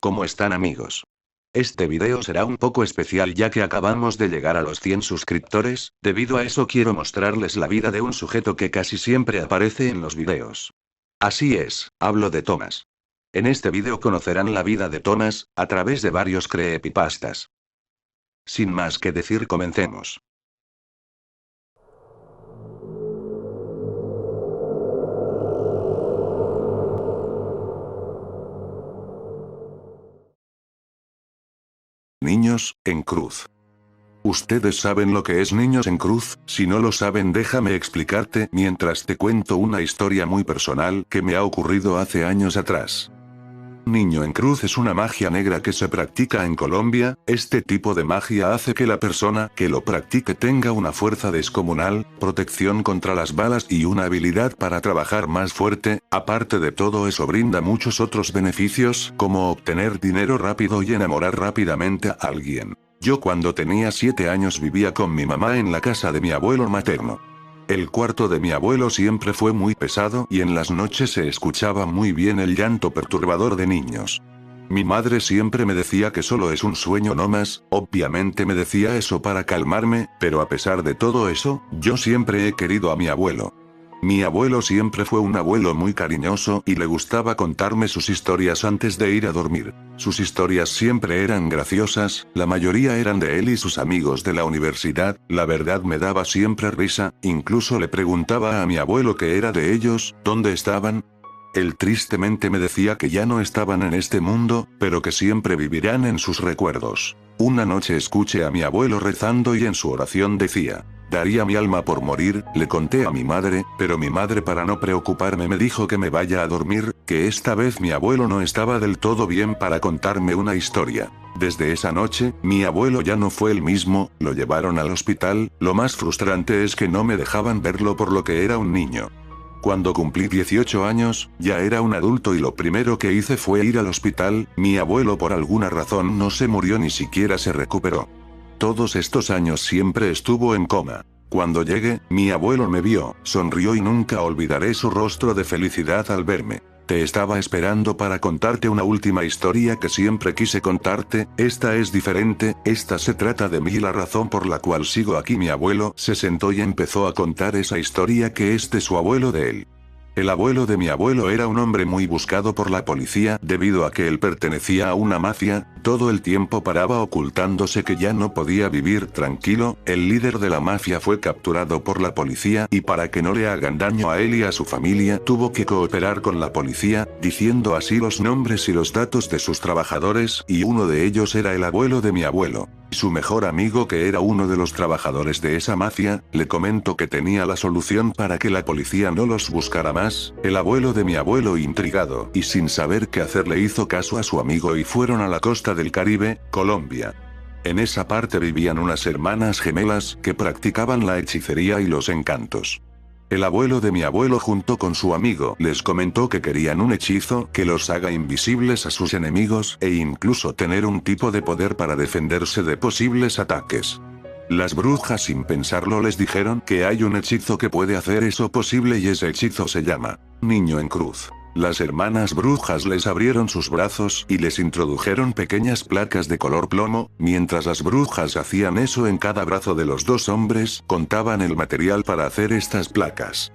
¿Cómo están, amigos? Este video será un poco especial ya que acabamos de llegar a los 100 suscriptores, debido a eso quiero mostrarles la vida de un sujeto que casi siempre aparece en los videos. Así es, hablo de Thomas. En este video conocerán la vida de Thomas, a través de varios creepypastas. Sin más que decir, comencemos. Niños en cruz. ¿Ustedes saben lo que es Niños en cruz? Si no lo saben, déjame explicarte mientras te cuento una historia muy personal que me ha ocurrido hace años atrás. Niño en cruz es una magia negra que se practica en Colombia. Este tipo de magia hace que la persona que lo practique tenga una fuerza descomunal, protección contra las balas y una habilidad para trabajar más fuerte. Aparte de todo eso, brinda muchos otros beneficios, como obtener dinero rápido y enamorar rápidamente a alguien. Yo cuando tenía 7 años vivía con mi mamá en la casa de mi abuelo materno. El cuarto de mi abuelo siempre fue muy pesado y en las noches se escuchaba muy bien el llanto perturbador de niños. Mi madre siempre me decía que solo es un sueño no más, obviamente me decía eso para calmarme, pero a pesar de todo eso, yo siempre he querido a mi abuelo. Mi abuelo siempre fue un abuelo muy cariñoso y le gustaba contarme sus historias antes de ir a dormir. Sus historias siempre eran graciosas, la mayoría eran de él y sus amigos de la universidad. La verdad me daba siempre risa, incluso le preguntaba a mi abuelo qué era de ellos, dónde estaban. Él tristemente me decía que ya no estaban en este mundo, pero que siempre vivirán en sus recuerdos. Una noche escuché a mi abuelo rezando y en su oración decía: daría mi alma por morir. Le conté a mi madre, pero mi madre, para no preocuparme, me dijo que me vaya a dormir, que esta vez mi abuelo no estaba del todo bien para contarme una historia. Desde esa noche, mi abuelo ya no fue el mismo, lo llevaron al hospital. Lo más frustrante es que no me dejaban verlo por lo que era un niño. Cuando cumplí 18 años, ya era un adulto y lo primero que hice fue ir al hospital. Mi abuelo por alguna razón no se murió, ni siquiera se recuperó. Todos estos años siempre estuvo en coma. Cuando llegué, mi abuelo me vio, sonrió y nunca olvidaré su rostro de felicidad al verme. Te estaba esperando para contarte una última historia que siempre quise contarte. Esta es diferente, esta se trata de mí, la razón por la cual sigo aquí. Mi abuelo se sentó y empezó a contar esa historia que es de su abuelo de él. El abuelo de mi abuelo era un hombre muy buscado por la policía debido a que él pertenecía a una mafia. Todo el tiempo paraba ocultándose, que ya no podía vivir tranquilo. El líder de la mafia fue capturado por la policía y para que no le hagan daño a él y a su familia tuvo que cooperar con la policía, diciendo así los nombres y los datos de sus trabajadores, y uno de ellos era el abuelo de mi abuelo. Su mejor amigo, que era uno de los trabajadores de esa mafia, le comentó que tenía la solución para que la policía no los buscara más. El abuelo de mi abuelo, intrigado y sin saber qué hacer, le hizo caso a su amigo y fueron a la costa del Caribe, Colombia. En esa parte vivían unas hermanas gemelas que practicaban la hechicería y los encantos. El abuelo de mi abuelo junto con su amigo les comentó que querían un hechizo que los haga invisibles a sus enemigos e incluso tener un tipo de poder para defenderse de posibles ataques. Las brujas, sin pensarlo, les dijeron que hay un hechizo que puede hacer eso posible y ese hechizo se llama Niño en cruz. Las hermanas brujas les abrieron sus brazos y les introdujeron pequeñas placas de color plomo. Mientras las brujas hacían eso en cada brazo de los dos hombres, contaban el material para hacer estas placas.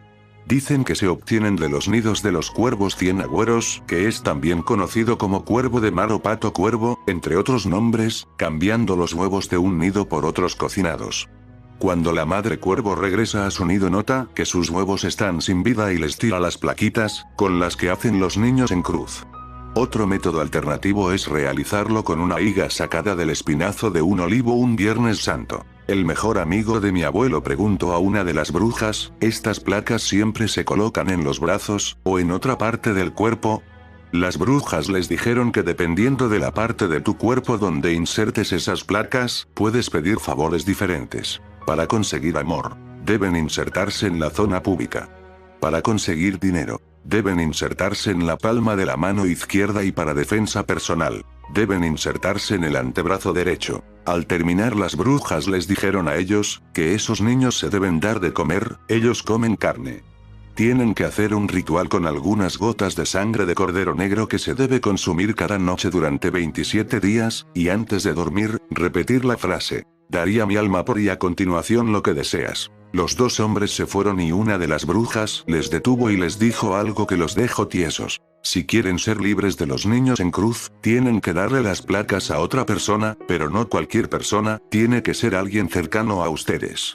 Dicen que se obtienen de los nidos de los cuervos cienagüeros, que es también conocido como cuervo de mar o pato cuervo, entre otros nombres, cambiando los huevos de un nido por otros cocinados. Cuando la madre cuervo regresa a su nido, nota que sus huevos están sin vida y les tira las plaquitas, con las que hacen los niños en cruz. Otro método alternativo es realizarlo con una higa sacada del espinazo de un olivo un Viernes Santo. El mejor amigo de mi abuelo preguntó a una de las brujas: ¿estas placas siempre se colocan en los brazos, o en otra parte del cuerpo? Las brujas les dijeron que dependiendo de la parte de tu cuerpo donde insertes esas placas, puedes pedir favores diferentes. Para conseguir amor, deben insertarse en la zona púbica. Para conseguir dinero, deben insertarse en la palma de la mano izquierda, y para defensa personal, deben insertarse en el antebrazo derecho. Al terminar, las brujas les dijeron a ellos que esos niños se deben dar de comer. Ellos comen carne. Tienen que hacer un ritual con algunas gotas de sangre de cordero negro que se debe consumir cada noche durante 27 días, y antes de dormir, repetir la frase: daría mi alma por y a continuación lo que deseas. Los dos hombres se fueron y una de las brujas les detuvo y les dijo algo que los dejó tiesos. Si quieren ser libres de los niños en cruz, tienen que darle las placas a otra persona, pero no cualquier persona, tiene que ser alguien cercano a ustedes.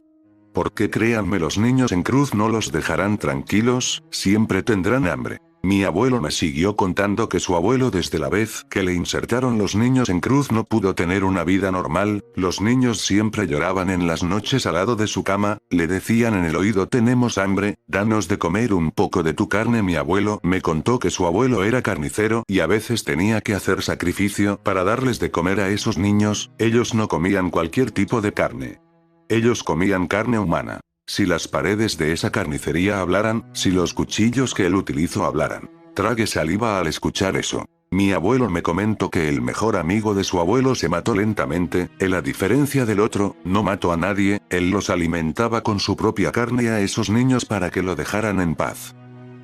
Porque créanme, los niños en cruz no los dejarán tranquilos, siempre tendrán hambre. Mi abuelo me siguió contando que su abuelo, desde la vez que le insertaron los niños en cruz, no pudo tener una vida normal. Los niños siempre lloraban en las noches al lado de su cama, le decían en el oído: tenemos hambre, danos de comer un poco de tu carne. Mi abuelo me contó que su abuelo era carnicero y a veces tenía que hacer sacrificio para darles de comer a esos niños. Ellos no comían cualquier tipo de carne. Ellos comían carne humana. Si las paredes de esa carnicería hablaran, si los cuchillos que él utilizó hablaran. Tragué saliva al escuchar eso. Mi abuelo me comentó que el mejor amigo de su abuelo se mató lentamente. Él, a diferencia del otro, no mató a nadie, él los alimentaba con su propia carne a esos niños para que lo dejaran en paz.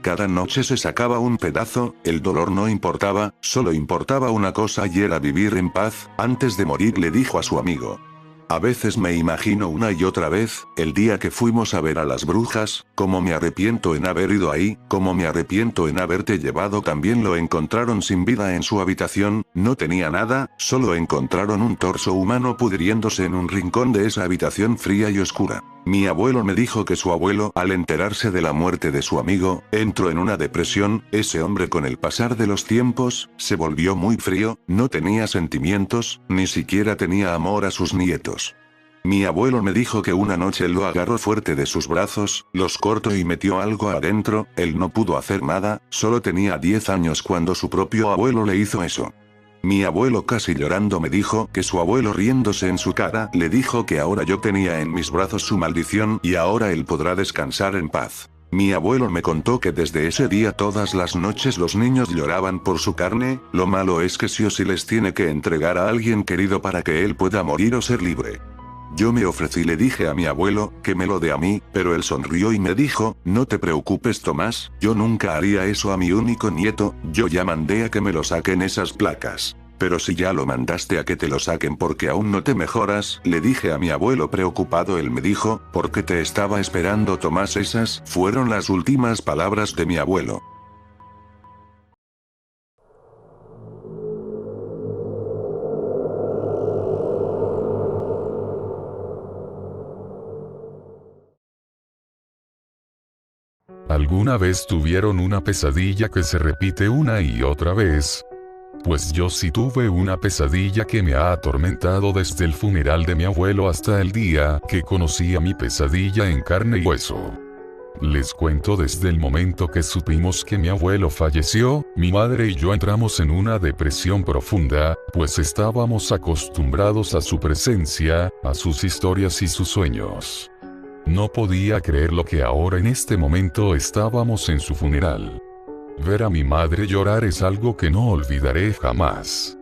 Cada noche se sacaba un pedazo, el dolor no importaba, solo importaba una cosa y era vivir en paz. Antes de morir le dijo a su amigo: a veces me imagino una y otra vez, el día que fuimos a ver a las brujas, cómo me arrepiento en haber ido ahí, cómo me arrepiento en haberte llevado. También lo encontraron sin vida en su habitación, no tenía nada, solo encontraron un torso humano pudriéndose en un rincón de esa habitación fría y oscura. Mi abuelo me dijo que su abuelo, al enterarse de la muerte de su amigo, entró en una depresión. Ese hombre, con el pasar de los tiempos, se volvió muy frío, no tenía sentimientos, ni siquiera tenía amor a sus nietos. Mi abuelo me dijo que una noche lo agarró fuerte de sus brazos, los cortó y metió algo adentro. Él no pudo hacer nada, solo tenía 10 años cuando su propio abuelo le hizo eso. Mi abuelo, casi llorando, me dijo que su abuelo, riéndose en su cara, le dijo que ahora yo tenía en mis brazos su maldición y ahora él podrá descansar en paz. Mi abuelo me contó que desde ese día todas las noches los niños lloraban por su carne. Lo malo es que sí o sí les tiene que entregar a alguien querido para que él pueda morir o ser libre. Yo me ofrecí, le dije a mi abuelo que me lo dé a mí, pero él sonrió y me dijo: no te preocupes, Tomás, yo nunca haría eso a mi único nieto. Yo ya mandé a que me lo saquen esas placas. Pero si ya lo mandaste a que te lo saquen porque aún no te mejoras, le dije a mi abuelo preocupado. Él me dijo: porque te estaba esperando, Tomás. Esas fueron las últimas palabras de mi abuelo. ¿Alguna vez tuvieron una pesadilla que se repite una y otra vez? Pues yo sí tuve una pesadilla que me ha atormentado desde el funeral de mi abuelo hasta el día que conocí a mi pesadilla en carne y hueso. Les cuento, desde el momento que supimos que mi abuelo falleció, mi madre y yo entramos en una depresión profunda, pues estábamos acostumbrados a su presencia, a sus historias y sus sueños. No podía creer lo que ahora en este momento estábamos en su funeral. Ver a mi madre llorar es algo que no olvidaré jamás.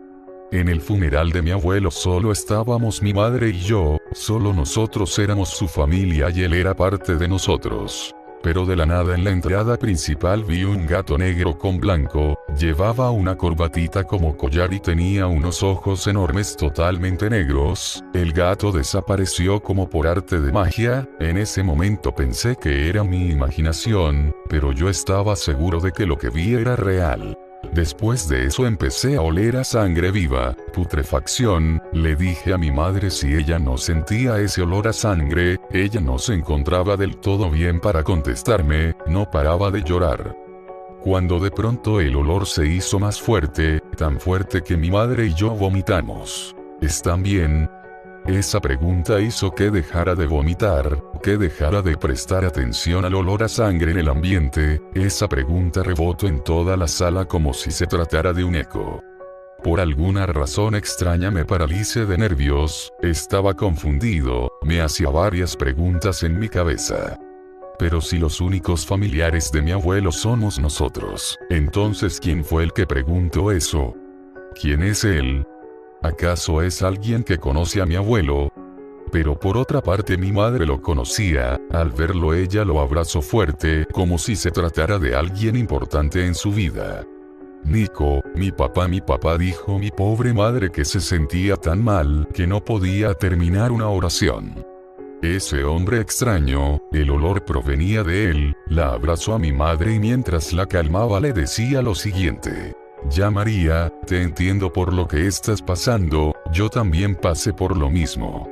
En el funeral de mi abuelo solo estábamos mi madre y yo, solo nosotros éramos su familia y él era parte de nosotros. Pero de la nada, en la entrada principal vi un gato negro con blanco, llevaba una corbatita como collar y tenía unos ojos enormes totalmente negros. El gato desapareció como por arte de magia. En ese momento pensé que era mi imaginación, pero yo estaba seguro de que lo que vi era real. Después de eso empecé a oler a sangre viva, putrefacción. Le dije a mi madre si ella no sentía ese olor a sangre. Ella no se encontraba del todo bien para contestarme, no paraba de llorar. Cuando de pronto el olor se hizo más fuerte, tan fuerte que mi madre y yo vomitamos. ¿Están bien? Esa pregunta hizo que dejara de vomitar, que dejara de prestar atención al olor a sangre en el ambiente. Esa pregunta rebotó en toda la sala como si se tratara de un eco. Por alguna razón extraña me paralicé de nervios, estaba confundido, me hacía varias preguntas en mi cabeza. Pero si los únicos familiares de mi abuelo somos nosotros, entonces ¿quién fue el que preguntó eso? ¿Quién es él? ¿Acaso es alguien que conoce a mi abuelo? Pero por otra parte mi madre lo conocía, al verlo ella lo abrazó fuerte, como si se tratara de alguien importante en su vida. Nico, mi papá, dijo mi pobre madre que se sentía tan mal que no podía terminar una oración. Ese hombre extraño, el olor provenía de él, la abrazó a mi madre y mientras la calmaba le decía lo siguiente. Ya María, te entiendo por lo que estás pasando, yo también pasé por lo mismo.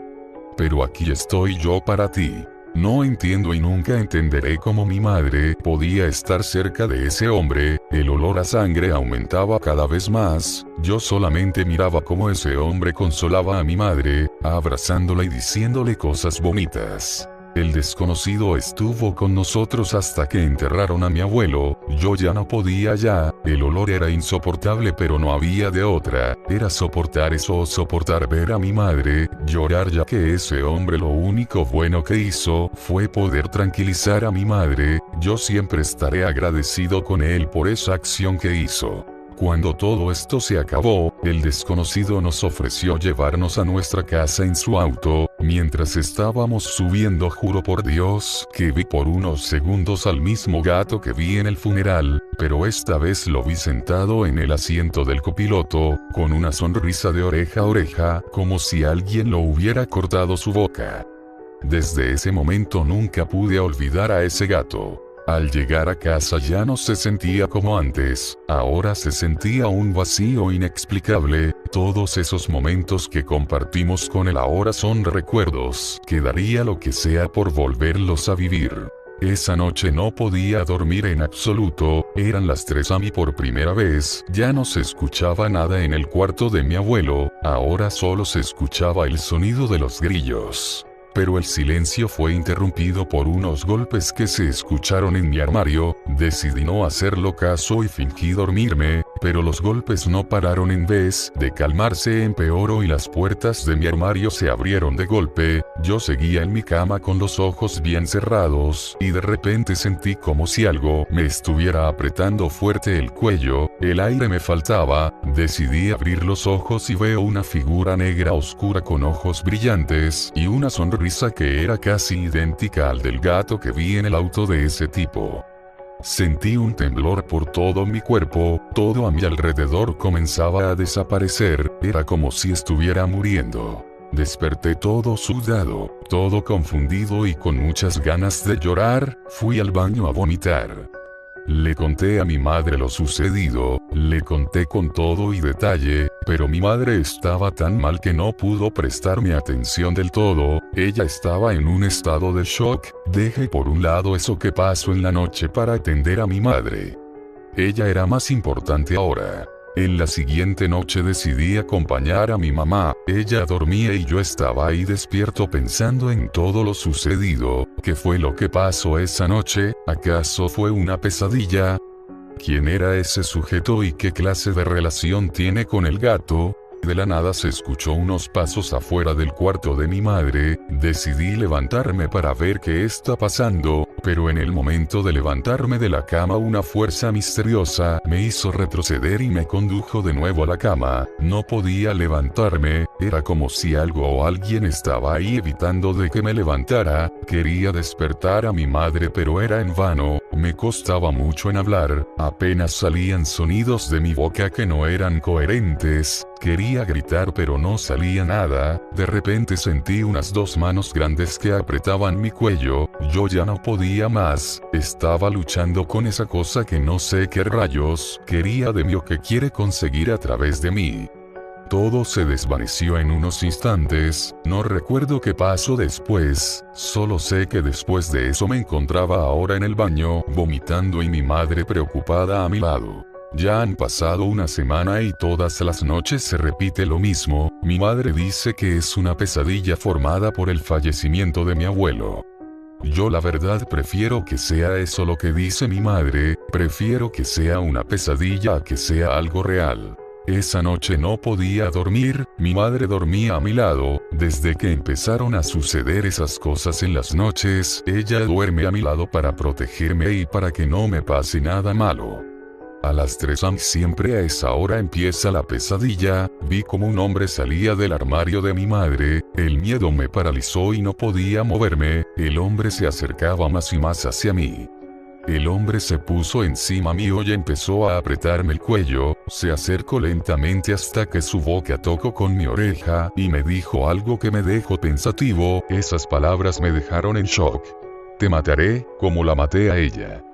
Pero aquí estoy yo para ti. No entiendo y nunca entenderé cómo mi madre podía estar cerca de ese hombre, el olor a sangre aumentaba cada vez más, yo solamente miraba cómo ese hombre consolaba a mi madre, abrazándola y diciéndole cosas bonitas. El desconocido estuvo con nosotros hasta que enterraron a mi abuelo, yo ya no podía ya, el olor era insoportable pero no había de otra, era soportar eso o soportar ver a mi madre llorar ya que ese hombre lo único bueno que hizo fue poder tranquilizar a mi madre, yo siempre estaré agradecido con él por esa acción que hizo. Cuando todo esto se acabó, el desconocido nos ofreció llevarnos a nuestra casa en su auto, mientras estábamos subiendo juro por Dios que vi por unos segundos al mismo gato que vi en el funeral, pero esta vez lo vi sentado en el asiento del copiloto, con una sonrisa de oreja a oreja, como si alguien lo hubiera cortado su boca. Desde ese momento nunca pude olvidar a ese gato. Al llegar a casa ya no se sentía como antes, ahora se sentía un vacío inexplicable, todos esos momentos que compartimos con él ahora son recuerdos, que daría lo que sea por volverlos a vivir. Esa noche no podía dormir en absoluto, eran las 3 a.m. por primera vez, ya no se escuchaba nada en el cuarto de mi abuelo, ahora solo se escuchaba el sonido de los grillos. Pero el silencio fue interrumpido por unos golpes que se escucharon en mi armario, decidí no hacerlo caso y fingí dormirme, pero los golpes no pararon en vez de calmarse empeoró y las puertas de mi armario se abrieron de golpe, yo seguía en mi cama con los ojos bien cerrados y de repente sentí como si algo me estuviera apretando fuerte el cuello, el aire me faltaba, decidí abrir los ojos y veo una figura negra oscura con ojos brillantes y una sonrisa que era casi idéntica al del gato que vi en el auto de ese tipo. Sentí un temblor por todo mi cuerpo, todo a mi alrededor comenzaba a desaparecer, era como si estuviera muriendo. Desperté todo sudado, todo confundido y con muchas ganas de llorar, fui al baño a vomitar. Le conté a mi madre lo sucedido, le conté con todo y detalle, pero mi madre estaba tan mal que no pudo prestarme atención del todo, ella estaba en un estado de shock, dejé por un lado eso que pasó en la noche para atender a mi madre. Ella era más importante ahora. En la siguiente noche decidí acompañar a mi mamá, ella dormía y yo estaba ahí despierto pensando en todo lo sucedido, ¿qué fue lo que pasó esa noche? ¿Acaso fue una pesadilla? ¿Quién era ese sujeto y qué clase de relación tiene con el gato? De la nada se escuchó unos pasos afuera del cuarto de mi madre, decidí levantarme para ver qué está pasando, pero en el momento de levantarme de la cama una fuerza misteriosa me hizo retroceder y me condujo de nuevo a la cama, no podía levantarme, era como si algo o alguien estaba ahí evitando de que me levantara, quería despertar a mi madre pero era en vano, me costaba mucho en hablar, apenas salían sonidos de mi boca que no eran coherentes. Quería gritar pero no salía nada, de repente sentí unas 2 manos grandes que apretaban mi cuello, yo ya no podía más, estaba luchando con esa cosa que no sé qué rayos quería de mí o que quiere conseguir a través de mí. Todo se desvaneció en unos instantes, no recuerdo qué pasó después, solo sé que después de eso me encontraba ahora en el baño, vomitando y mi madre preocupada a mi lado. Ya han pasado una semana y todas las noches se repite lo mismo, mi madre dice que es una pesadilla formada por el fallecimiento de mi abuelo. Yo la verdad prefiero que sea eso lo que dice mi madre, prefiero que sea una pesadilla a que sea algo real. Esa noche no podía dormir, mi madre dormía a mi lado, desde que empezaron a suceder esas cosas en las noches, ella duerme a mi lado para protegerme y para que no me pase nada malo. A las 3 am siempre a esa hora empieza la pesadilla, vi como un hombre salía del armario de mi madre, el miedo me paralizó y no podía moverme, el hombre se acercaba más y más hacia mí. El hombre se puso encima mío y empezó a apretarme el cuello, se acercó lentamente hasta que su boca tocó con mi oreja, y me dijo algo que me dejó pensativo, esas palabras me dejaron en shock. Te mataré, como la maté a ella.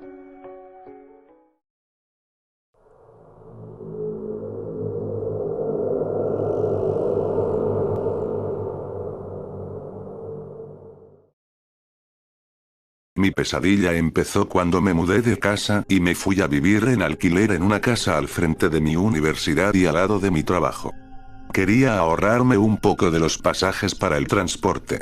Mi pesadilla empezó cuando me mudé de casa y me fui a vivir en alquiler en una casa al frente de mi universidad y al lado de mi trabajo. Quería ahorrarme un poco de los pasajes para el transporte,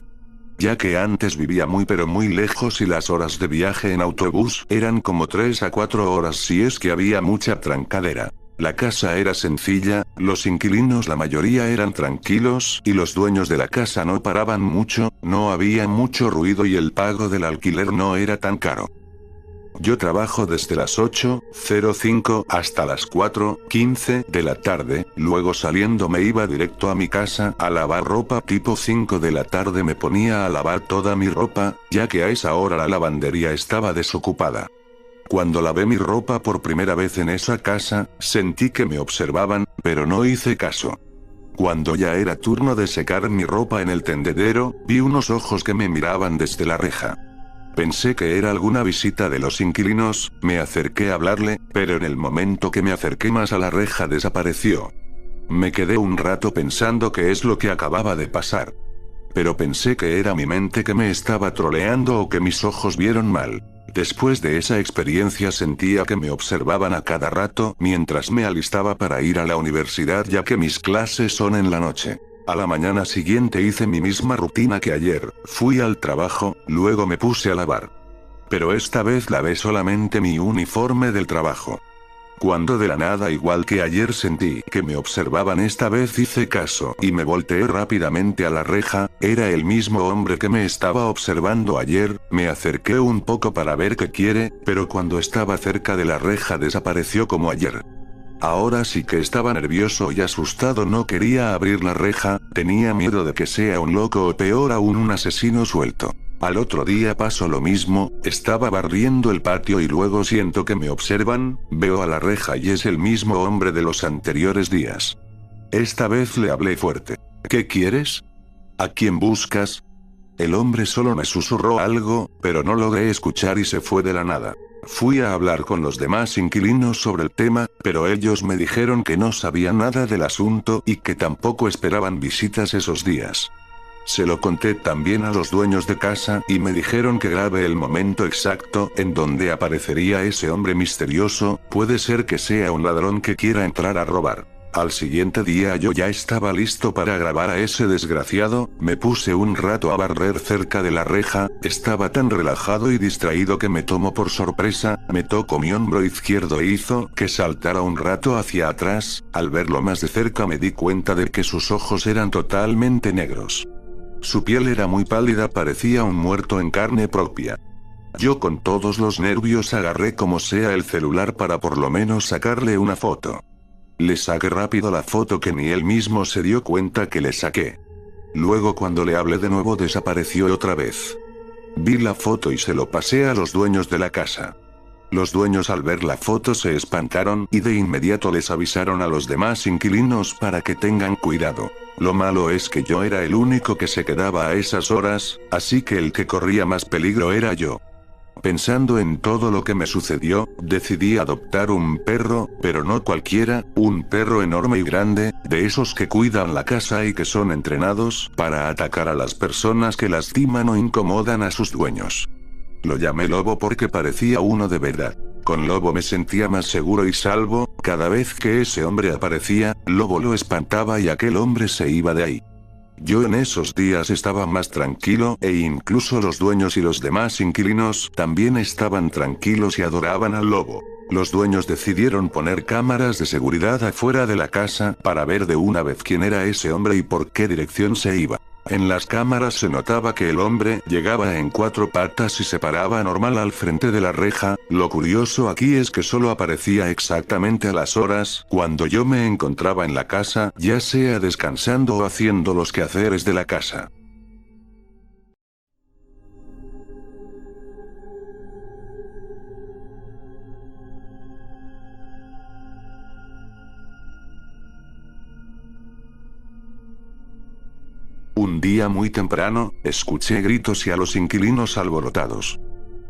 ya que antes vivía muy pero muy lejos y las horas de viaje en autobús eran como 3 a 4 horas si es que había mucha trancadera. La casa era sencilla, los inquilinos la mayoría eran tranquilos y los dueños de la casa no paraban mucho, no había mucho ruido y el pago del alquiler no era tan caro. Yo trabajo desde las 8:05 hasta las 4:15 de la tarde, luego saliendo me iba directo a mi casa a lavar ropa tipo 5 de la tarde me ponía a lavar toda mi ropa, ya que a esa hora la lavandería estaba desocupada. Cuando lavé mi ropa por primera vez en esa casa, sentí que me observaban, pero no hice caso. Cuando ya era turno de secar mi ropa en el tendedero, vi unos ojos que me miraban desde la reja. Pensé que era alguna visita de los inquilinos, me acerqué a hablarle, pero en el momento que me acerqué más a la reja desapareció. Me quedé un rato pensando qué es lo que acababa de pasar. Pero pensé que era mi mente que me estaba troleando o que mis ojos vieron mal. Después de esa experiencia sentía que me observaban a cada rato mientras me alistaba para ir a la universidad ya que mis clases son en la noche. A la mañana siguiente hice mi misma rutina que ayer, fui al trabajo, luego me puse a lavar. Pero esta vez lavé solamente mi uniforme del trabajo. Cuando de la nada igual que ayer sentí que me observaban esta vez hice caso y me volteé rápidamente a la reja, era el mismo hombre que me estaba observando ayer, me acerqué un poco para ver qué quiere, pero cuando estaba cerca de la reja desapareció como ayer. Ahora sí que estaba nervioso y asustado, no quería abrir la reja, tenía miedo de que sea un loco o peor aún un asesino suelto. Al otro día pasó lo mismo, estaba barriendo el patio y luego siento que me observan, veo a la reja y es el mismo hombre de los anteriores días. Esta vez le hablé fuerte. ¿Qué quieres? ¿A quién buscas? El hombre solo me susurró algo, pero no logré escuchar y se fue de la nada. Fui a hablar con los demás inquilinos sobre el tema, pero ellos me dijeron que no sabían nada del asunto y que tampoco esperaban visitas esos días. Se lo conté también a los dueños de casa y me dijeron que grabe el momento exacto en donde aparecería ese hombre misterioso, puede ser que sea un ladrón que quiera entrar a robar. Al siguiente día yo ya estaba listo para grabar a ese desgraciado, me puse un rato a barrer cerca de la reja, estaba tan relajado y distraído que me tomó por sorpresa, me tocó mi hombro izquierdo e hizo que saltara un rato hacia atrás, al verlo más de cerca me di cuenta de que sus ojos eran totalmente negros. Su piel era muy pálida, parecía un muerto en carne propia. Yo con todos los nervios agarré como sea el celular para por lo menos sacarle una foto. Le saqué rápido la foto que ni él mismo se dio cuenta que le saqué. Luego cuando le hablé de nuevo desapareció otra vez. Vi la foto y se lo pasé a los dueños de la casa. Los dueños al ver la foto se espantaron y de inmediato les avisaron a los demás inquilinos para que tengan cuidado. Lo malo es que yo era el único que se quedaba a esas horas, así que el que corría más peligro era yo. Pensando en todo lo que me sucedió, decidí adoptar un perro, pero no cualquiera, un perro enorme y grande, de esos que cuidan la casa y que son entrenados para atacar a las personas que lastiman o incomodan a sus dueños. Lo llamé Lobo porque parecía uno de verdad. Con Lobo me sentía más seguro y salvo, cada vez que ese hombre aparecía, Lobo lo espantaba y aquel hombre se iba de ahí. Yo en esos días estaba más tranquilo e incluso los dueños y los demás inquilinos también estaban tranquilos y adoraban al Lobo. Los dueños decidieron poner cámaras de seguridad afuera de la casa para ver de una vez quién era ese hombre y por qué dirección se iba. En las cámaras se notaba que el hombre llegaba en 4 patas y se paraba normal al frente de la reja. Lo curioso aquí es que solo aparecía exactamente a las horas cuando yo me encontraba en la casa, ya sea descansando o haciendo los quehaceres de la casa. Un día muy temprano, escuché gritos y a los inquilinos alborotados.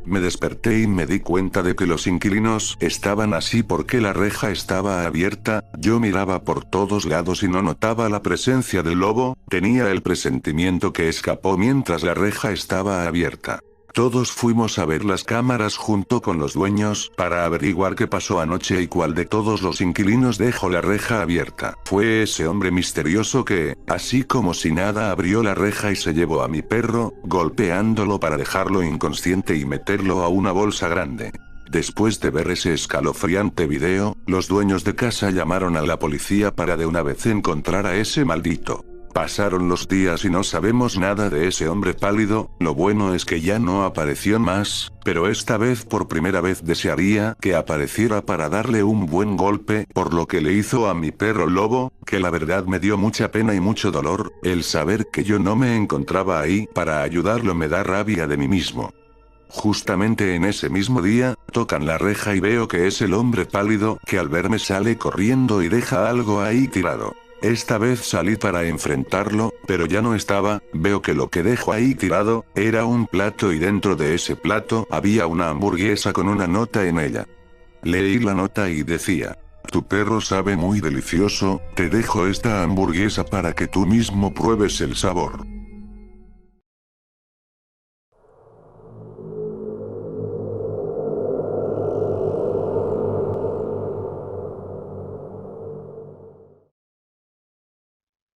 Me desperté y me di cuenta de que los inquilinos estaban así porque la reja estaba abierta. Yo miraba por todos lados y no notaba la presencia del lobo. Tenía el presentimiento que escapó mientras la reja estaba abierta. Todos fuimos a ver las cámaras junto con los dueños para averiguar qué pasó anoche y cuál de todos los inquilinos dejó la reja abierta. Fue ese hombre misterioso que, así como si nada, abrió la reja y se llevó a mi perro, golpeándolo para dejarlo inconsciente y meterlo a una bolsa grande. Después de ver ese escalofriante video, los dueños de casa llamaron a la policía para de una vez encontrar a ese maldito. Pasaron los días y no sabemos nada de ese hombre pálido. Lo bueno es que ya no apareció más, pero esta vez por primera vez desearía que apareciera para darle un buen golpe por lo que le hizo a mi perro lobo, que la verdad me dio mucha pena y mucho dolor. El saber que yo no me encontraba ahí para ayudarlo me da rabia de mí mismo. Justamente en ese mismo día, tocan la reja y veo que es el hombre pálido que al verme sale corriendo y deja algo ahí tirado. Esta vez salí para enfrentarlo, pero ya no estaba. Veo que lo que dejó ahí tirado era un plato y dentro de ese plato había una hamburguesa con una nota en ella. Leí la nota y decía: tu perro sabe muy delicioso, te dejo esta hamburguesa para que tú mismo pruebes el sabor.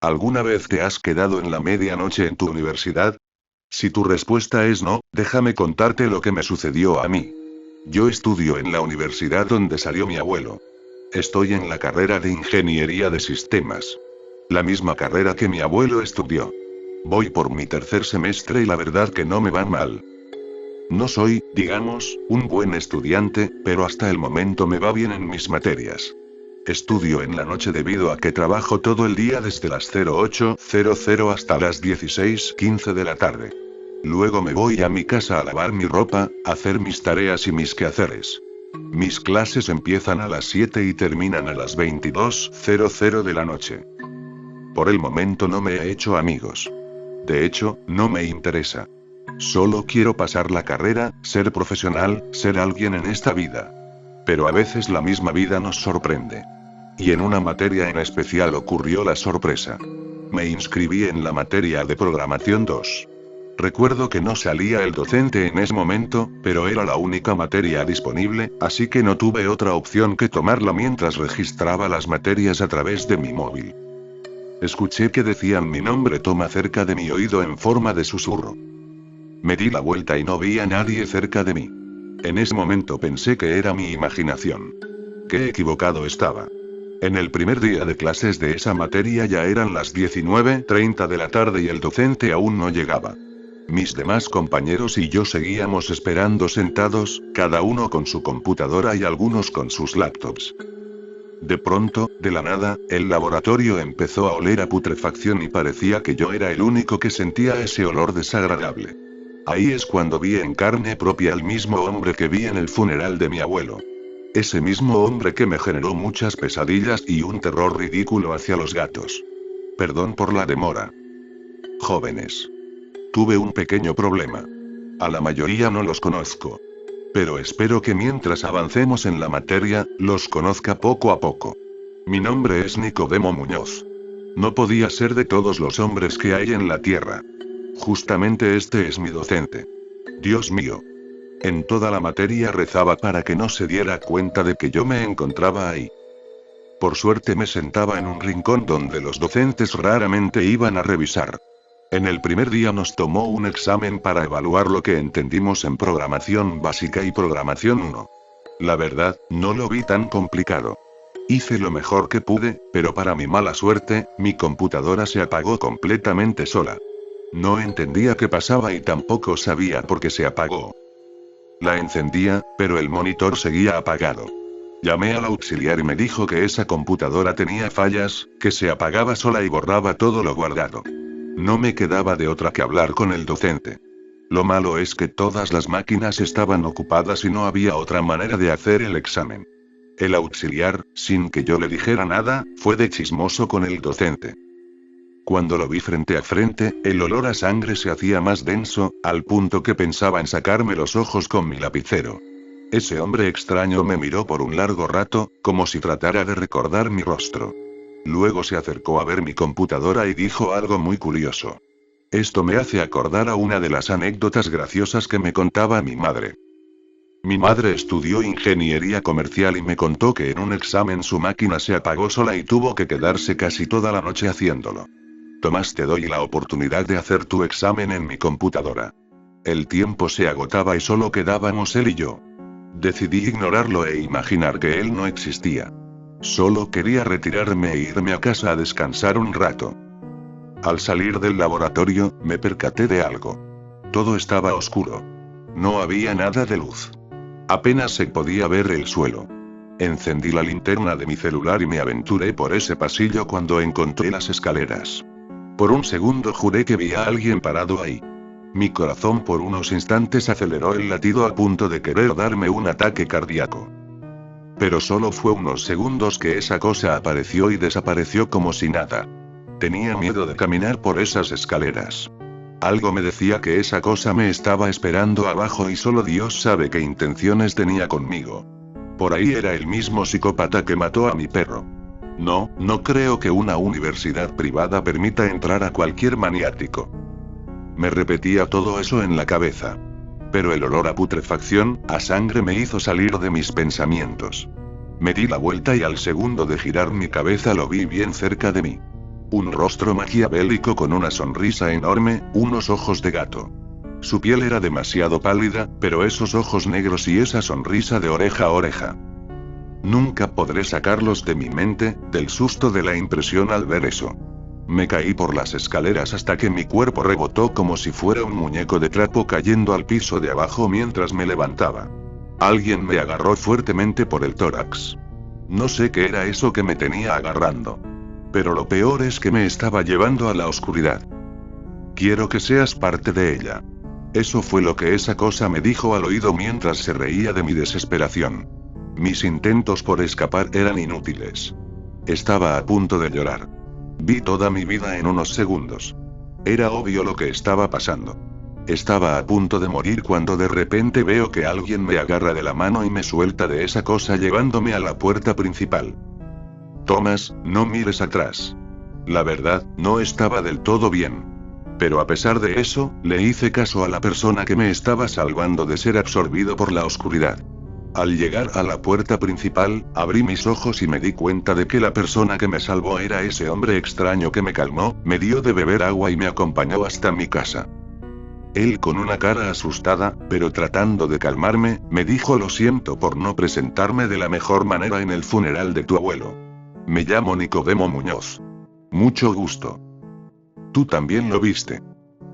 ¿Alguna vez te has quedado en la medianoche en tu universidad? Si tu respuesta es no, déjame contarte lo que me sucedió a mí. Yo estudio en la universidad donde salió mi abuelo. Estoy en la carrera de Ingeniería de Sistemas. La misma carrera que mi abuelo estudió. Voy por mi 3er semestre y la verdad que no me va mal. No soy, digamos, un buen estudiante, pero hasta el momento me va bien en mis materias. Estudio en la noche debido a que trabajo todo el día desde las 08:00 hasta las 16:15 de la tarde. Luego me voy a mi casa a lavar mi ropa, hacer mis tareas y mis quehaceres. Mis clases empiezan a las 7 y terminan a las 22:00 de la noche. Por el momento no me he hecho amigos. De hecho, no me interesa. Solo quiero pasar la carrera, ser profesional, ser alguien en esta vida. Pero a veces la misma vida nos sorprende. Y en una materia en especial ocurrió la sorpresa. Me inscribí en la materia de programación 2. Recuerdo que no salía el docente en ese momento, pero era la única materia disponible, así que no tuve otra opción que tomarla mientras registraba las materias a través de mi móvil. Escuché que decían mi nombre toma cerca de mi oído en forma de susurro. Me di la vuelta y no vi a nadie cerca de mí. En ese momento pensé que era mi imaginación. Qué equivocado estaba. En el primer día de clases de esa materia ya eran las 19:30 de la tarde y el docente aún no llegaba. Mis demás compañeros y yo seguíamos esperando sentados, cada uno con su computadora y algunos con sus laptops. De pronto, de la nada, el laboratorio empezó a oler a putrefacción y parecía que yo era el único que sentía ese olor desagradable. Ahí es cuando vi en carne propia al mismo hombre que vi en el funeral de mi abuelo. Ese mismo hombre que me generó muchas pesadillas y un terror ridículo hacia los gatos. Perdón por la demora. Jóvenes. Tuve un pequeño problema. A la mayoría no los conozco. Pero espero que mientras avancemos en la materia, los conozca poco a poco. Mi nombre es Nicodemo Muñoz. No podía ser de todos los hombres que hay en la tierra. Justamente este es mi docente. Dios mío. En toda la materia rezaba para que no se diera cuenta de que yo me encontraba ahí. Por suerte me sentaba en un rincón donde los docentes raramente iban a revisar. En el primer día nos tomó un examen para evaluar lo que entendimos en programación básica y programación 1. La verdad, no lo vi tan complicado. Hice lo mejor que pude, pero para mi mala suerte, mi computadora se apagó completamente sola. No entendía qué pasaba y tampoco sabía por qué se apagó. La encendía, pero el monitor seguía apagado. Llamé al auxiliar y me dijo que esa computadora tenía fallas, que se apagaba sola y borraba todo lo guardado. No me quedaba de otra que hablar con el docente. Lo malo es que todas las máquinas estaban ocupadas y no había otra manera de hacer el examen. El auxiliar, sin que yo le dijera nada, fue de chismoso con el docente. Cuando lo vi frente a frente, el olor a sangre se hacía más denso, al punto que pensaba en sacarme los ojos con mi lapicero. Ese hombre extraño me miró por un largo rato, como si tratara de recordar mi rostro. Luego se acercó a ver mi computadora y dijo algo muy curioso. Esto me hace acordar a una de las anécdotas graciosas que me contaba mi madre. Mi madre estudió ingeniería comercial y me contó que en un examen su máquina se apagó sola y tuvo que quedarse casi toda la noche haciéndolo. Tomás, te doy la oportunidad de hacer tu examen en mi computadora. El tiempo se agotaba y solo quedábamos él y yo. Decidí ignorarlo e imaginar que él no existía. Solo quería retirarme e irme a casa a descansar un rato. Al salir del laboratorio, me percaté de algo. Todo estaba oscuro. No había nada de luz. Apenas se podía ver el suelo. Encendí la linterna de mi celular y me aventuré por ese pasillo cuando encontré las escaleras. Por un segundo juré que vi a alguien parado ahí. Mi corazón por unos instantes aceleró el latido a punto de querer darme un ataque cardíaco. Pero solo fue unos segundos que esa cosa apareció y desapareció como si nada. Tenía miedo de caminar por esas escaleras. Algo me decía que esa cosa me estaba esperando abajo y solo Dios sabe qué intenciones tenía conmigo. Por ahí era el mismo psicópata que mató a mi perro. No creo que una universidad privada permita entrar a cualquier maniático. Me repetía todo eso en la cabeza. Pero el olor a putrefacción, a sangre me hizo salir de mis pensamientos. Me di la vuelta y al segundo de girar mi cabeza lo vi bien cerca de mí. Un rostro maquiavélico con una sonrisa enorme, unos ojos de gato. Su piel era demasiado pálida, pero esos ojos negros y esa sonrisa de oreja a oreja. Nunca podré sacarlos de mi mente, del susto de la impresión al ver eso. Me caí por las escaleras hasta que mi cuerpo rebotó como si fuera un muñeco de trapo cayendo al piso de abajo mientras me levantaba. Alguien me agarró fuertemente por el tórax. No sé qué era eso que me tenía agarrando. Pero lo peor es que me estaba llevando a la oscuridad. Quiero que seas parte de ella. Eso fue lo que esa cosa me dijo al oído mientras se reía de mi desesperación. Mis intentos por escapar eran inútiles. Estaba a punto de llorar. Vi toda mi vida en unos segundos. Era obvio lo que estaba pasando. Estaba a punto de morir cuando de repente veo que alguien me agarra de la mano y me suelta de esa cosa llevándome a la puerta principal. Tomás, no mires atrás. La verdad, no estaba del todo bien. Pero a pesar de eso, le hice caso a la persona que me estaba salvando de ser absorbido por la oscuridad. Al llegar a la puerta principal, abrí mis ojos y me di cuenta de que la persona que me salvó era ese hombre extraño que me calmó, me dio de beber agua y me acompañó hasta mi casa. Él con una cara asustada, pero tratando de calmarme, me dijo: lo siento por no presentarme de la mejor manera en el funeral de tu abuelo. Me llamo Nicodemo Muñoz. Mucho gusto. Tú también lo viste,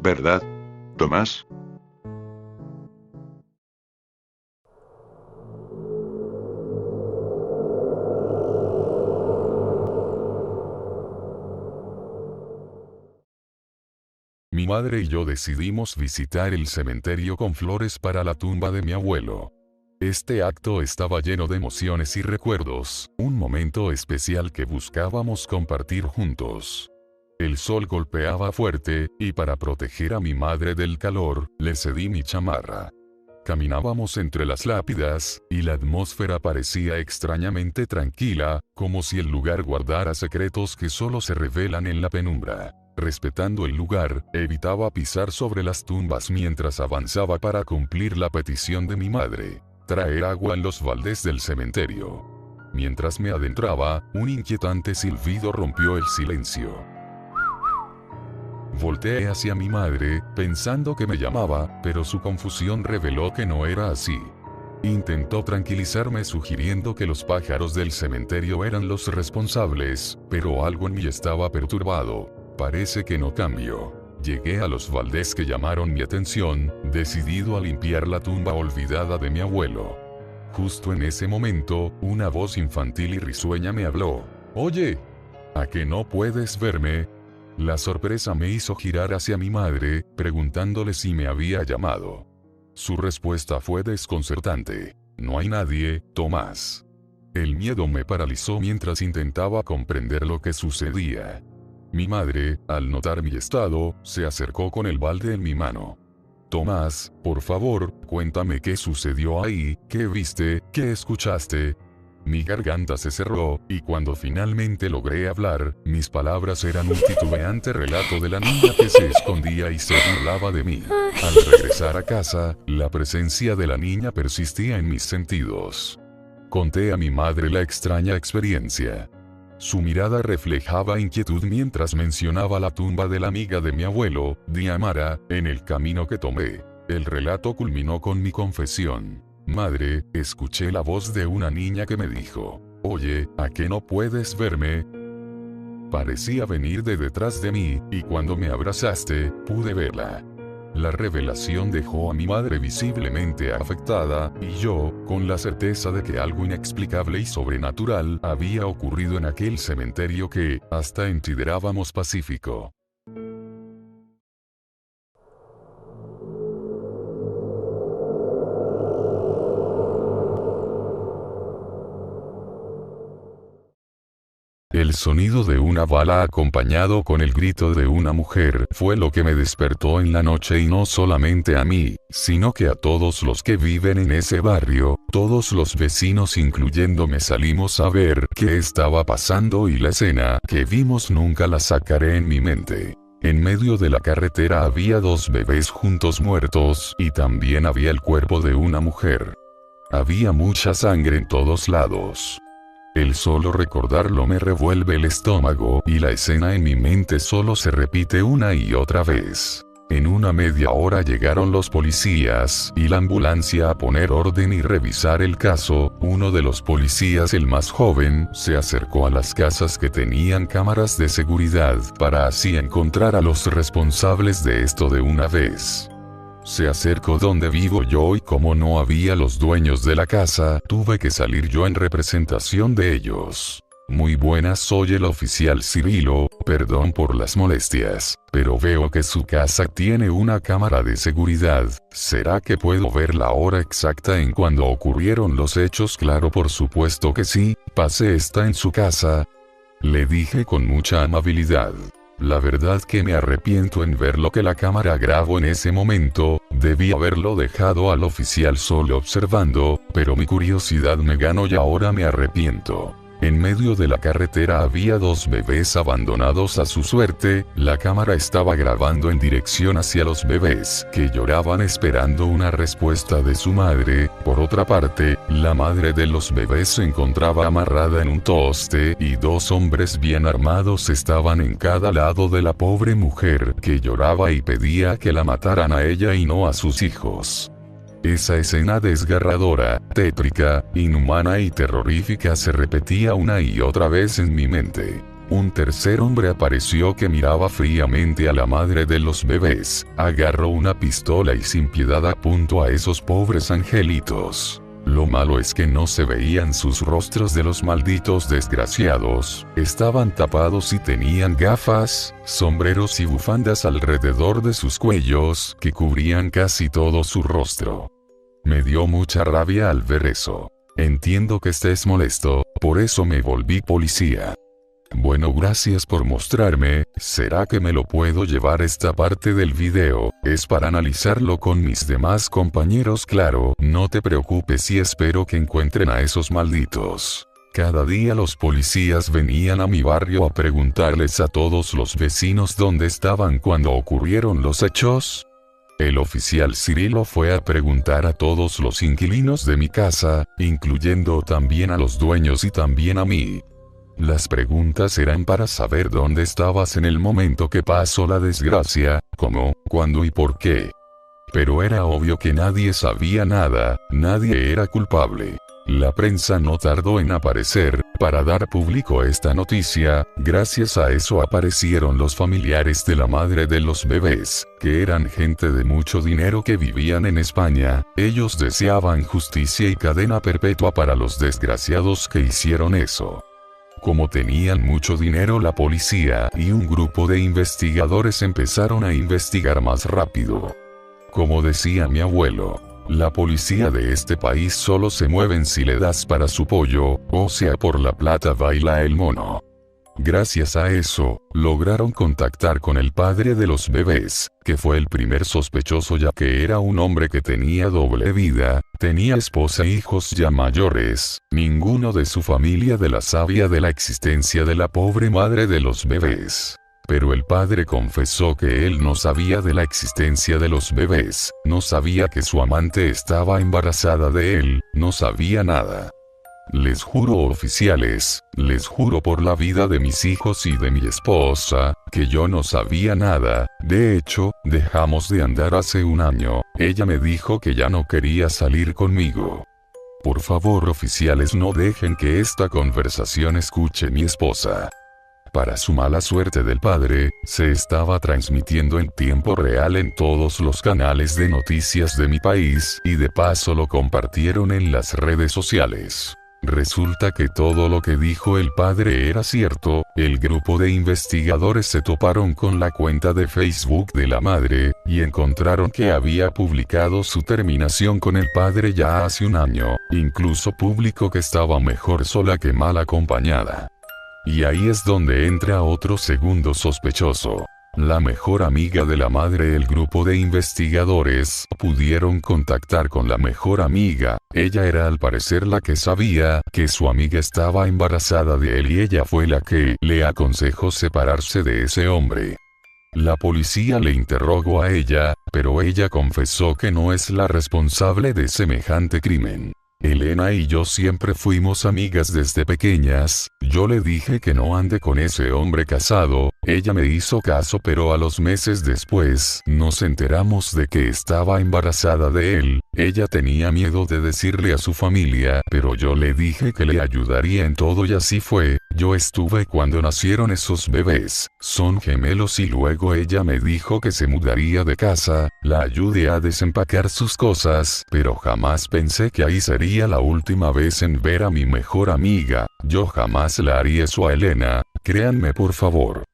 ¿verdad, Tomás? Mi madre y yo decidimos visitar el cementerio con flores para la tumba de mi abuelo. Este acto estaba lleno de emociones y recuerdos, un momento especial que buscábamos compartir juntos. El sol golpeaba fuerte, y para proteger a mi madre del calor, le cedí mi chamarra. Caminábamos entre las lápidas, y la atmósfera parecía extrañamente tranquila, como si el lugar guardara secretos que solo se revelan en la penumbra. Respetando el lugar, evitaba pisar sobre las tumbas mientras avanzaba para cumplir la petición de mi madre: traer agua en los baldes del cementerio. Mientras me adentraba, un inquietante silbido rompió el silencio. Volteé hacia mi madre, pensando que me llamaba, pero su confusión reveló que no era así. Intentó tranquilizarme sugiriendo que los pájaros del cementerio eran los responsables, pero algo en mí estaba perturbado. Parece que no cambió. Llegué a los Valdés que llamaron mi atención, decidido a limpiar la tumba olvidada de mi abuelo. Justo en ese momento, una voz infantil y risueña me habló. «Oye, ¿a que no puedes verme?». La sorpresa me hizo girar hacia mi madre, preguntándole si me había llamado. Su respuesta fue desconcertante. «No hay nadie, Tomás». El miedo me paralizó mientras intentaba comprender lo que sucedía. Mi madre, al notar mi estado, se acercó con el balde en mi mano. «Tomás, por favor, cuéntame qué sucedió ahí, qué viste, qué escuchaste». Mi garganta se cerró, y cuando finalmente logré hablar, mis palabras eran un titubeante relato de la niña que se escondía y se burlaba de mí. Al regresar a casa, la presencia de la niña persistía en mis sentidos. Conté a mi madre la extraña experiencia. Su mirada reflejaba inquietud mientras mencionaba la tumba de la amiga de mi abuelo, Diamara, en el camino que tomé. El relato culminó con mi confesión. «Madre, escuché la voz de una niña que me dijo, «Oye, ¿a qué no puedes verme?». Parecía venir de detrás de mí, y cuando me abrazaste, pude verla». La revelación dejó a mi madre visiblemente afectada, y yo, con la certeza de que algo inexplicable y sobrenatural había ocurrido en aquel cementerio que, hasta considerábamos pacífico. El sonido de una bala acompañado con el grito de una mujer fue lo que me despertó en la noche, y no solamente a mí, sino que a todos los que viven en ese barrio. Todos los vecinos incluyéndome salimos a ver qué estaba pasando, y la escena que vimos nunca la sacaré en mi mente. En medio de la carretera había 2 bebés juntos muertos, y también había el cuerpo de una mujer. Había mucha sangre en todos lados. El solo recordarlo me revuelve el estómago, y la escena en mi mente solo se repite una y otra vez. En una media hora llegaron los policías y la ambulancia a poner orden y revisar el caso. Uno de los policías, el más joven, se acercó a las casas que tenían cámaras de seguridad para así encontrar a los responsables de esto de una vez. Se acercó donde vivo yo, y como no había los dueños de la casa, tuve que salir yo en representación de ellos. «Muy buenas, soy el oficial Cirilo, perdón por las molestias, pero veo que su casa tiene una cámara de seguridad. ¿Será que puedo ver la hora exacta en cuando ocurrieron los hechos?» «Claro, por supuesto que sí, pase, está en su casa», le dije con mucha amabilidad. La verdad que me arrepiento en ver lo que la cámara grabó en ese momento. Debí haberlo dejado al oficial solo observando, pero mi curiosidad me ganó y ahora me arrepiento. En medio de la carretera había 2 bebés abandonados a su suerte. La cámara estaba grabando en dirección hacia los bebés, que lloraban esperando una respuesta de su madre. Por otra parte, la madre de los bebés se encontraba amarrada en un poste, y 2 hombres bien armados estaban en cada lado de la pobre mujer, que lloraba y pedía que la mataran a ella y no a sus hijos. Esa escena desgarradora, tétrica, inhumana y terrorífica se repetía una y otra vez en mi mente. Un tercer hombre apareció que miraba fríamente a la madre de los bebés, agarró una pistola y sin piedad apuntó a esos pobres angelitos. Lo malo es que no se veían sus rostros de los malditos desgraciados. Estaban tapados y tenían gafas, sombreros y bufandas alrededor de sus cuellos, que cubrían casi todo su rostro. Me dio mucha rabia al ver eso. Entiendo que estés molesto, por eso me volví policía. Bueno, gracias por mostrarme. ¿Será que me lo puedo llevar? Esta parte del video es para analizarlo con mis demás compañeros. Claro, no te preocupes y espero que encuentren a esos malditos. Cada día los policías venían a mi barrio a preguntarles a todos los vecinos dónde estaban cuando ocurrieron los hechos. El oficial Cirilo fue a preguntar a todos los inquilinos de mi casa, incluyendo también a los dueños y también a mí. Las preguntas eran para saber dónde estabas en el momento que pasó la desgracia, cómo, cuándo y por qué. Pero era obvio que nadie sabía nada, nadie era culpable. La prensa no tardó en aparecer, para dar público esta noticia. Gracias a eso aparecieron los familiares de la madre de los bebés, que eran gente de mucho dinero que vivían en España. Ellos deseaban justicia y cadena perpetua para los desgraciados que hicieron eso. Como tenían mucho dinero, la policía y un grupo de investigadores empezaron a investigar más rápido. Como decía mi abuelo, la policía de este país solo se mueven si le das para su pollo, o sea, por la plata baila el mono. Gracias a eso, lograron contactar con el padre de los bebés, que fue el primer sospechoso, ya que era un hombre que tenía doble vida, tenía esposa e hijos ya mayores. Ninguno de su familia sabía de la existencia de la pobre madre de los bebés. Pero el padre confesó que él no sabía de la existencia de los bebés, no sabía que su amante estaba embarazada de él, no sabía nada. Les juro, oficiales, les juro por la vida de mis hijos y de mi esposa, que yo no sabía nada. De hecho, dejamos de andar hace un año. Ella me dijo que ya no quería salir conmigo. Por favor, oficiales, no dejen que esta conversación escuche mi esposa. Para su mala suerte del padre, se estaba transmitiendo en tiempo real en todos los canales de noticias de mi país, y de paso lo compartieron en las redes sociales. Resulta que todo lo que dijo el padre era cierto. El grupo de investigadores se toparon con la cuenta de Facebook de la madre, y encontraron que había publicado su terminación con el padre ya hace un año. Incluso publicó que estaba mejor sola que mal acompañada. Y ahí es donde entra otro segundo sospechoso. La mejor amiga de la madre. El grupo de investigadores pudieron contactar con la mejor amiga. Ella era al parecer la que sabía que su amiga estaba embarazada de él, y ella fue la que le aconsejó separarse de ese hombre. La policía le interrogó a ella, pero ella confesó que no es la responsable de semejante crimen. Elena y yo siempre fuimos amigas desde pequeñas. Yo le dije que no ande con ese hombre casado. Ella me hizo caso, pero a los meses después nos enteramos de que estaba embarazada de él. Ella tenía miedo de decirle a su familia, pero yo le dije que le ayudaría en todo, y así fue. Yo estuve cuando nacieron esos bebés. Son gemelos, y luego ella me dijo que se mudaría de casa. La ayudé a desempacar sus cosas, pero jamás pensé que ahí sería la última vez en ver a mi mejor amiga. Yo jamás le haría eso a Elena, créanme por favor.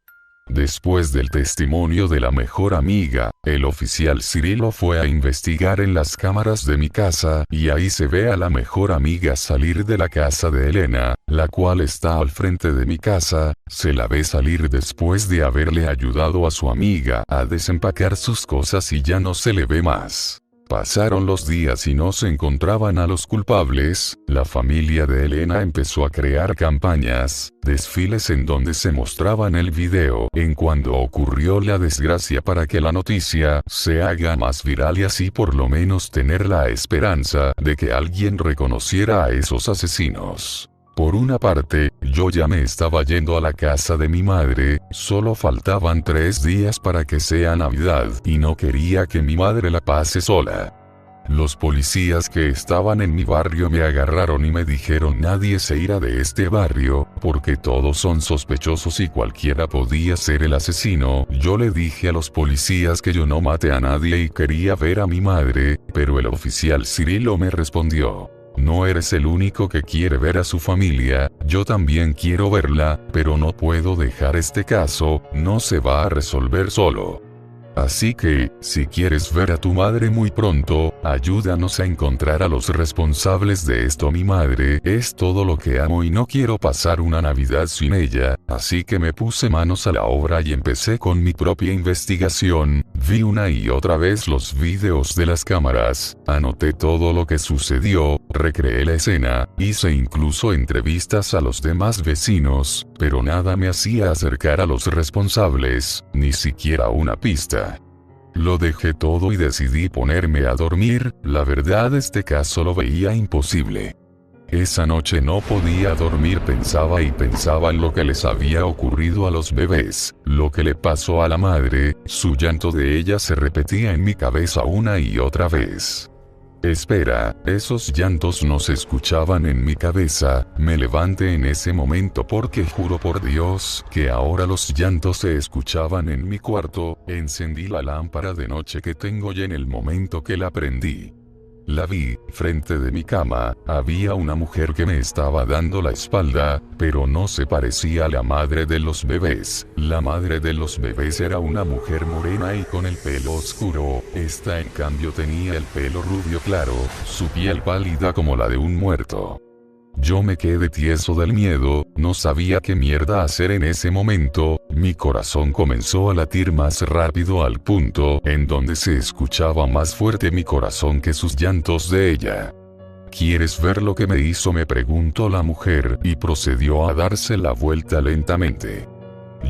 Después del testimonio de la mejor amiga, el oficial Cirilo fue a investigar en las cámaras de mi casa, y ahí se ve a la mejor amiga salir de la casa de Elena, la cual está al frente de mi casa. Se la ve salir después de haberle ayudado a su amiga a desempacar sus cosas, y ya no se le ve más. Pasaron los días y no se encontraban a los culpables. La familia de Elena empezó a crear campañas, desfiles en donde se mostraban el video en cuando ocurrió la desgracia, para que la noticia se haga más viral y así por lo menos tener la esperanza de que alguien reconociera a esos asesinos. Por una parte, yo ya me estaba yendo a la casa de mi madre. Solo faltaban 3 días para que sea Navidad, y no quería que mi madre la pase sola. Los policías que estaban en mi barrio me agarraron y me dijeron: nadie se irá de este barrio, porque todos son sospechosos y cualquiera podía ser el asesino. Yo le dije a los policías que yo no maté a nadie y quería ver a mi madre, pero el oficial Cirilo me respondió: no eres el único que quiere ver a su familia, yo también quiero verla, pero no puedo dejar este caso, no se va a resolver solo. Así que, si quieres ver a tu madre muy pronto, ayúdanos a encontrar a los responsables de esto. Mi madre es todo lo que amo y no quiero pasar una Navidad sin ella, así que me puse manos a la obra y empecé con mi propia investigación. Vi una y otra vez los videos de las cámaras, anoté todo lo que sucedió, recreé la escena, hice incluso entrevistas a los demás vecinos, pero nada me hacía acercar a los responsables, ni siquiera una pista. Lo dejé todo y decidí ponerme a dormir. La verdad, este caso lo veía imposible. Esa noche no podía dormir, pensaba y pensaba en lo que les había ocurrido a los bebés, lo que le pasó a la madre. Su llanto de ella se repetía en mi cabeza una y otra vez. Espera, esos llantos no se escuchaban en mi cabeza. Me levanté en ese momento porque juro por Dios que ahora los llantos se escuchaban en mi cuarto. Encendí la lámpara de noche que tengo y en el momento que la prendí, la vi, frente de mi cama, había una mujer que me estaba dando la espalda, pero no se parecía a la madre de los bebés. La madre de los bebés era una mujer morena y con el pelo oscuro, esta en cambio tenía el pelo rubio claro, su piel pálida como la de un muerto. Yo me quedé tieso del miedo, no sabía qué mierda hacer en ese momento, mi corazón comenzó a latir más rápido al punto en donde se escuchaba más fuerte mi corazón que sus llantos de ella. ¿Quieres ver lo que me hizo?, me preguntó la mujer y procedió a darse la vuelta lentamente.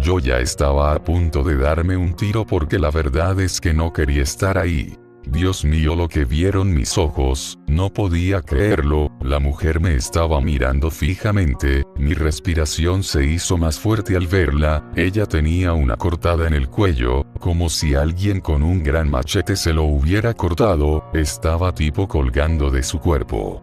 Yo ya estaba a punto de darme un tiro porque la verdad es que no quería estar ahí. Dios mío, lo que vieron mis ojos, no podía creerlo, la mujer me estaba mirando fijamente, mi respiración se hizo más fuerte al verla, ella tenía una cortada en el cuello, como si alguien con un gran machete se lo hubiera cortado, estaba tipo colgando de su cuerpo.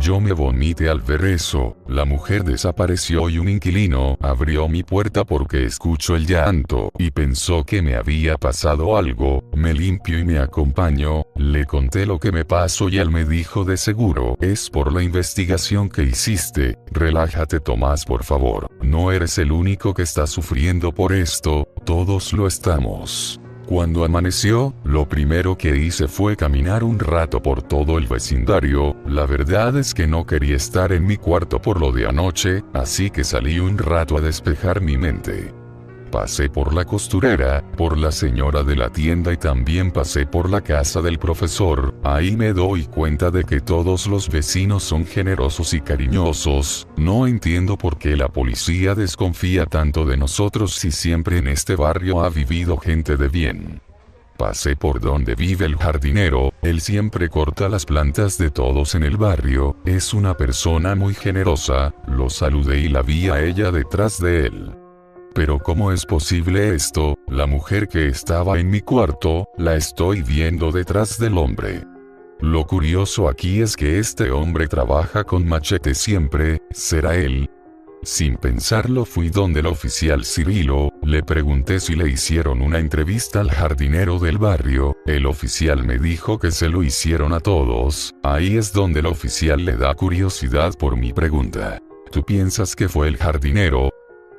Yo me vomité al ver eso, la mujer desapareció y un inquilino abrió mi puerta porque escuchó el llanto y pensó que me había pasado algo, me limpio y me acompañó, le conté lo que me pasó y él me dijo: de seguro es por la investigación que hiciste, relájate Tomás por favor, no eres el único que está sufriendo por esto, todos lo estamos. Cuando amaneció, lo primero que hice fue caminar un rato por todo el vecindario, la verdad es que no quería estar en mi cuarto por lo de anoche, así que salí un rato a despejar mi mente. Pasé por la costurera, por la señora de la tienda y también pasé por la casa del profesor, ahí me doy cuenta de que todos los vecinos son generosos y cariñosos, no entiendo por qué la policía desconfía tanto de nosotros si siempre en este barrio ha vivido gente de bien. Pasé por donde vive el jardinero, él siempre corta las plantas de todos en el barrio, es una persona muy generosa, lo saludé y la vi a ella detrás de él. Pero ¿cómo es posible esto? La mujer que estaba en mi cuarto, la estoy viendo detrás del hombre. Lo curioso aquí es que este hombre trabaja con machete siempre, ¿será él? Sin pensarlo fui donde el oficial Cirilo, le pregunté si le hicieron una entrevista al jardinero del barrio, el oficial me dijo que se lo hicieron a todos, ahí es donde el oficial le da curiosidad por mi pregunta. ¿Tú piensas que fue el jardinero?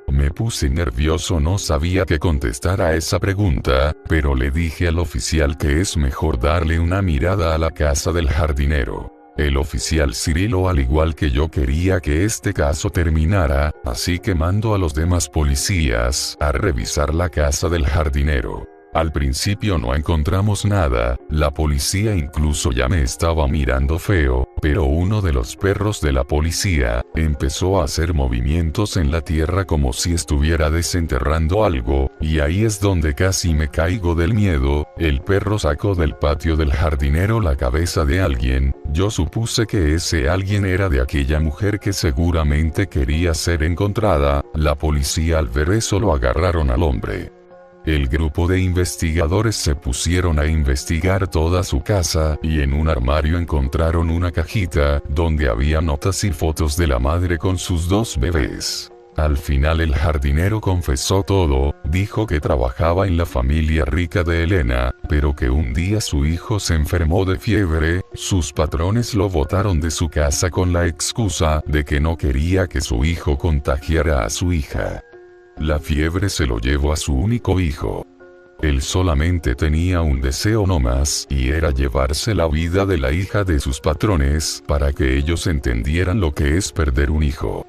Me puse nervioso, no sabía qué contestar a esa pregunta, pero le dije al oficial que es mejor darle una mirada a la casa del jardinero. El oficial Cirilo, al igual que yo, quería que este caso terminara, así que mandó a los demás policías a revisar la casa del jardinero. Al principio no encontramos nada, la policía incluso ya me estaba mirando feo, pero uno de los perros de la policía empezó a hacer movimientos en la tierra como si estuviera desenterrando algo, y ahí es donde casi me caigo del miedo. El perro sacó del patio del jardinero la cabeza de alguien, yo supuse que ese alguien era de aquella mujer que seguramente quería ser encontrada, la policía al ver eso lo agarraron al hombre. El grupo de investigadores se pusieron a investigar toda su casa y en un armario encontraron una cajita donde había notas y fotos de la madre con sus 2 bebés. Al final el jardinero confesó todo, dijo que trabajaba en la familia rica de Elena, pero que un día su hijo se enfermó de fiebre, sus patrones lo botaron de su casa con la excusa de que no quería que su hijo contagiara a su hija. La fiebre se lo llevó a su único hijo. Él solamente tenía un deseo nomás, y era llevarse la vida de la hija de sus patrones, para que ellos entendieran lo que es perder un hijo.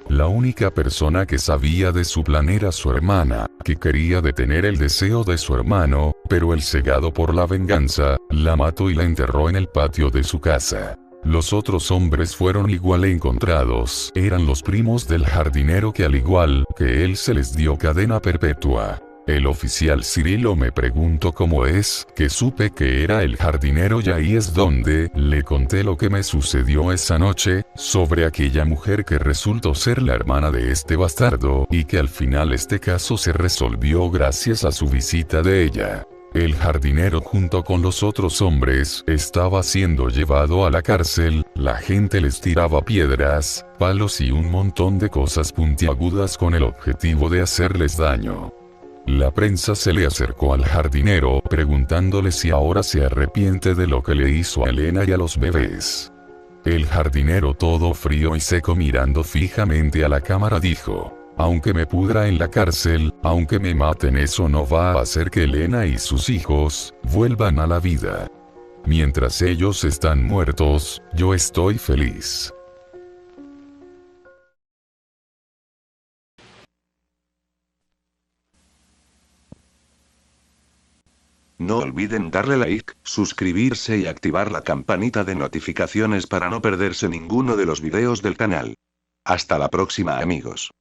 La única persona que sabía de su plan era su hermana, que quería detener el deseo de su hermano, pero él, cegado por la venganza, la mató y la enterró en el patio de su casa. Los otros hombres fueron igual encontrados, eran los primos del jardinero que al igual que él se les dio cadena perpetua. El oficial Cirilo me preguntó cómo es que supe que era el jardinero y ahí es donde le conté lo que me sucedió esa noche, sobre aquella mujer que resultó ser la hermana de este bastardo y que al final este caso se resolvió gracias a su visita de ella. El jardinero junto con los otros hombres estaba siendo llevado a la cárcel, la gente les tiraba piedras, palos y un montón de cosas puntiagudas con el objetivo de hacerles daño. La prensa se le acercó al jardinero preguntándole si ahora se arrepiente de lo que le hizo a Elena y a los bebés. El jardinero, todo frío y seco mirando fijamente a la cámara, dijo: aunque me pudra en la cárcel, aunque me maten, eso no va a hacer que Elena y sus hijos vuelvan a la vida. Mientras ellos están muertos, yo estoy feliz. No olviden darle like, suscribirse y activar la campanita de notificaciones para no perderse ninguno de los videos del canal. Hasta la próxima, amigos.